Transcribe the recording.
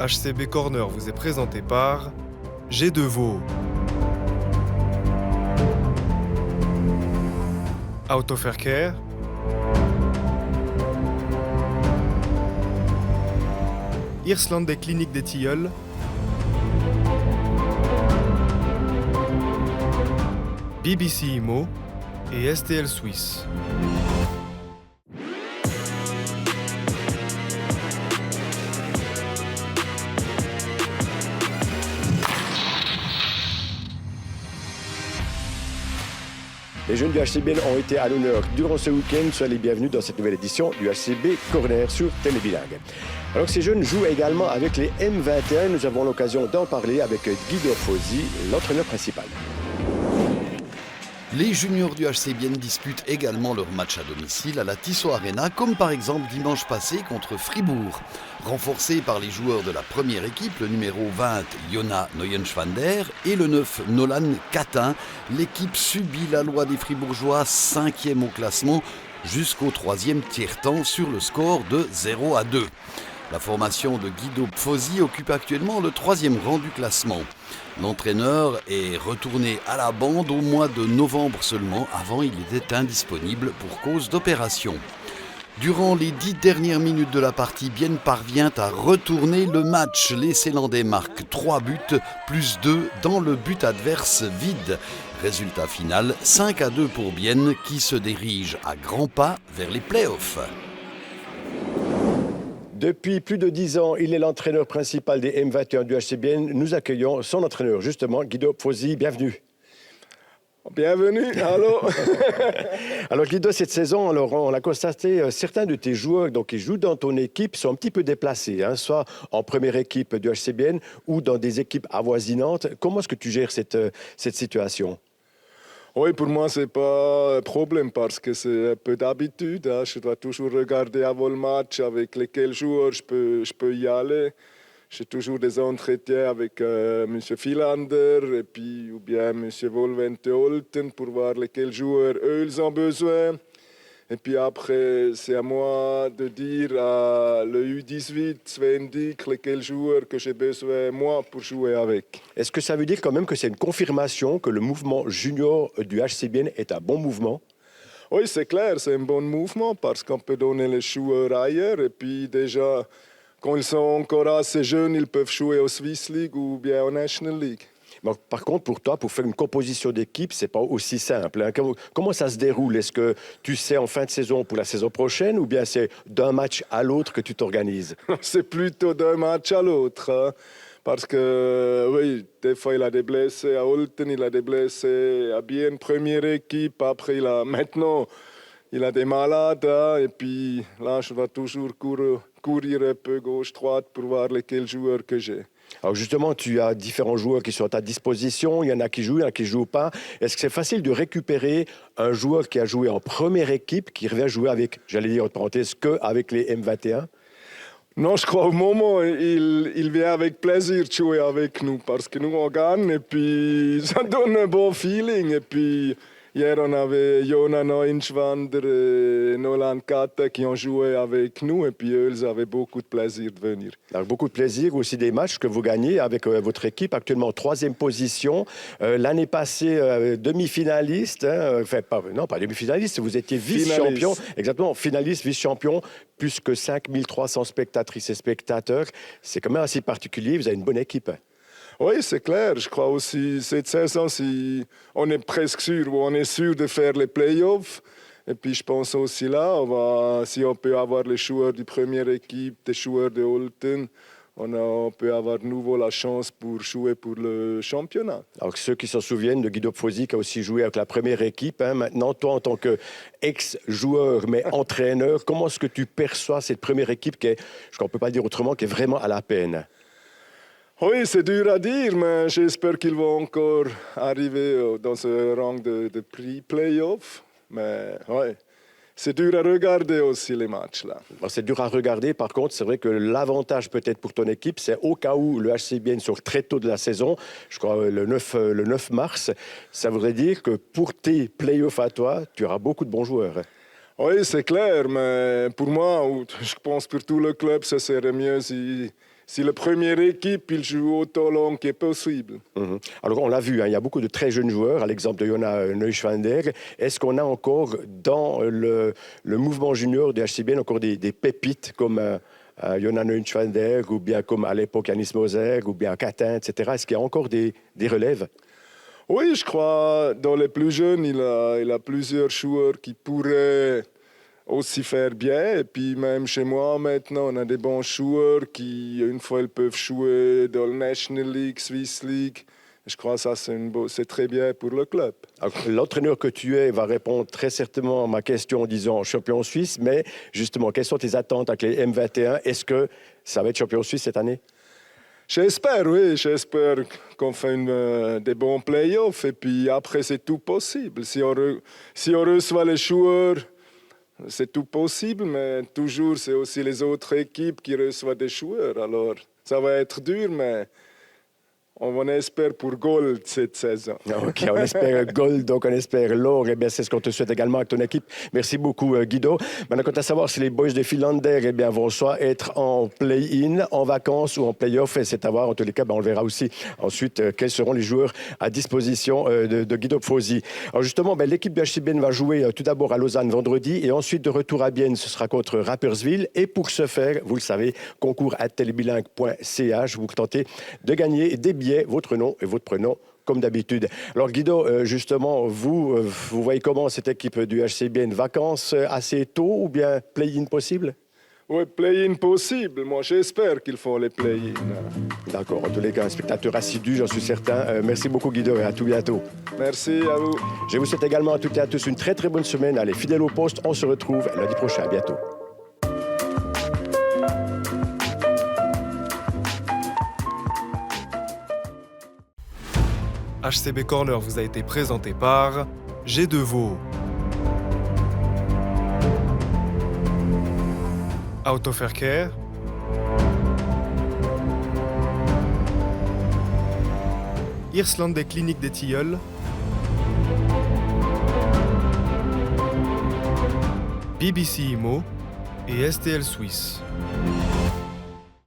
HCB Corner vous est présenté par G2VO, Autofaircare, Irsland des Cliniques des Tilleuls, BBC Imo et STL Suisse. Les jeunes du HCB ont été à l'honneur durant ce week-end. Soyez les bienvenus dans cette nouvelle édition du HCB Corner sur Télébilingue. Alors ces jeunes jouent également avec les M21. Nous avons l'occasion d'en parler avec Guido Fozzi, l'entraîneur principal. Les juniors du HCBN disputent également leur match à domicile à la Tissot Arena, comme par exemple dimanche passé contre Fribourg. Renforcés par les joueurs de la première équipe, le numéro 20 Jona Neuenschwander et le 9 Nolan Catin, l'équipe subit la loi des Fribourgeois, 5e au classement, jusqu'au 3e tiers-temps sur le score de 0-2. La formation de Guido Fozzi occupe actuellement le 3e rang du classement. L'entraîneur est retourné à la bande au mois de novembre seulement. Avant, il était indisponible pour cause d'opération. Durant les 10 dernières minutes de la partie, Bienne parvient à retourner le match. Les Célandais marquent 3 buts, plus 2 dans le but adverse vide. Résultat final, 5-2 pour Bienne qui se dirige à grands pas vers les playoffs. Depuis plus de 10 ans, il est l'entraîneur principal des M21 du HCBN. Nous accueillons son entraîneur, justement, Guido Fozzi. Bienvenue. Bienvenue, allô. Alors Guido, cette saison, on l'a constaté, certains de tes joueurs qui jouent dans ton équipe sont un petit peu déplacés, soit en première équipe du HCBN ou dans des équipes avoisinantes. Comment est-ce que tu gères cette situation ? Oui, pour moi, ce n'est pas un problème parce que c'est un peu d'habitude. Je dois toujours regarder avant le match avec lesquels joueurs je peux y aller. J'ai toujours des entretiens avec M. Philander et puis, ou bien M. Wolvente-Olten pour voir lesquels joueurs eux ils ont besoin. Et puis après, c'est à moi de dire à le U18, Svendik, lesquels joueurs que j'ai besoin, moi, pour jouer avec. Est-ce que ça veut dire quand même que c'est une confirmation que le mouvement junior du HCBN est un bon mouvement ? Oui, c'est clair, c'est un bon mouvement parce qu'on peut donner les joueurs ailleurs. Et puis déjà, quand ils sont encore assez jeunes, ils peuvent jouer au Swiss League ou bien au National League. Bon, par contre, pour toi, pour faire une composition d'équipe, ce n'est pas aussi simple. Comment ça se déroule ? Est-ce que tu sais en fin de saison pour la saison prochaine ou bien c'est d'un match à l'autre que tu t'organises ? C'est plutôt d'un match à l'autre. Parce que, oui, des fois, il a des blessés à Olten, il a des blessés à Bienne, première équipe. Après, maintenant, il a des malades. Et puis là, je vais toujours courir un peu gauche-droite pour voir lesquels joueurs que j'ai. Alors justement, tu as différents joueurs qui sont à ta disposition. Il y en a qui jouent, il y en a qui ne jouent pas. Est-ce que c'est facile de récupérer un joueur qui a joué en première équipe, qui revient jouer avec, j'allais dire entre parenthèses, qu'avec les M21 ? Non, je crois au moment, il vient avec plaisir de jouer avec nous parce que nous, on gagne et puis ça donne un bon feeling. Et puis hier, on avait Jona Neuenschwander et Nolan Catin qui ont joué avec nous et puis eux, ils avaient beaucoup de plaisir de venir. Alors, beaucoup de plaisir, aussi des matchs que vous gagnez avec votre équipe, actuellement en 3e position. L'année passée, demi-finaliste, pas demi-finaliste, vous étiez vice-champion. Exactement, finaliste, vice-champion, plus que 5300 spectatrices et spectateurs. C'est quand même assez particulier, vous avez une bonne équipe. Oui, c'est clair. Je crois aussi cette saison, on est presque sûr, on est sûr de faire les playoffs. Et puis je pense aussi là, si on peut avoir les joueurs de première équipe, des joueurs de Olten, on peut avoir de nouveau la chance pour jouer pour le championnat. Alors ceux qui s'en souviennent de Guido Fozzi qui a aussi joué avec la première équipe, maintenant toi en tant qu'ex-joueur mais entraîneur, comment est-ce que tu perçois cette première équipe qui est, je ne peux pas dire autrement, qui est vraiment à la peine ? Oui, c'est dur à dire, mais j'espère qu'ils vont encore arriver dans ce rang de pré-playoff. Mais ouais, c'est dur à regarder aussi les matchs là. C'est dur à regarder, par contre, c'est vrai que l'avantage peut-être pour ton équipe, c'est au cas où le HCBN sort très tôt de la saison, je crois le 9 mars, ça voudrait dire que pour tes playoffs à toi, tu auras beaucoup de bons joueurs. Oui, c'est clair, mais pour moi, je pense pour tout le club, ça serait mieux si si la première équipe il joue autant long que possible. Alors, on l'a vu, hein, il y a beaucoup de très jeunes joueurs, à l'exemple de Jonas Neuschwander. Est-ce qu'on a encore dans le mouvement junior du HCBN encore des pépites comme Jonas Neuschwander ou bien comme à l'époque Yannis Moser ou bien Catin, etc. Est-ce qu'il y a encore des relèves? Oui, je crois dans les plus jeunes, il a plusieurs joueurs qui pourraient aussi faire bien. Et puis même chez moi maintenant, on a des bons joueurs qui, une fois, ils peuvent jouer dans la National League, Swiss League. Je crois que ça, c'est très bien pour le club. L'entraîneur que tu es va répondre très certainement à ma question en disant champion suisse. Mais justement, quelles sont tes attentes avec les M21? Est-ce que ça va être champion suisse cette année? J'espère, oui. J'espère qu'on fait des bons playoffs. Et puis après, c'est tout possible. Si on reçoit les joueurs, c'est tout possible. Mais toujours, c'est aussi les autres équipes qui reçoivent des joueurs. Alors, ça va être dur, mais on espère pour Gold cette saison. OK, on espère Gold, donc on espère l'or. Eh bien, c'est ce qu'on te souhaite également avec ton équipe. Merci beaucoup, Guido. Maintenant, quant à savoir si les boys de Philander vont soit être en play-in, en vacances ou en play-off, et c'est à voir. En tous les cas, on le verra aussi ensuite quels seront les joueurs à disposition de Guido Pfosi. Alors justement, l'équipe du HCBN va jouer tout d'abord à Lausanne vendredi et ensuite de retour à Bienne, ce sera contre Rapperswil. Et pour ce faire, vous le savez, concours@telebilingue.ch, vous tentez de gagner des billets, votre nom et votre prénom, comme d'habitude. Alors Guido, justement, vous voyez comment cette équipe du HCBN? Vacances assez tôt ou bien play-in possible? Oui, play-in possible. Moi, j'espère qu'ils font les play-in. D'accord. En tous les cas, un spectateur assidu, j'en suis certain. Merci beaucoup, Guido, et à tout bientôt. Merci à vous. Je vous souhaite également à toutes et à tous une très très bonne semaine. Allez, fidèles au poste, on se retrouve lundi prochain. À bientôt. HCB Corner vous a été présenté par G2 Vaud, Autofair Care, Irsland des Cliniques des Tilleuls, BBC Imo et STL Suisse.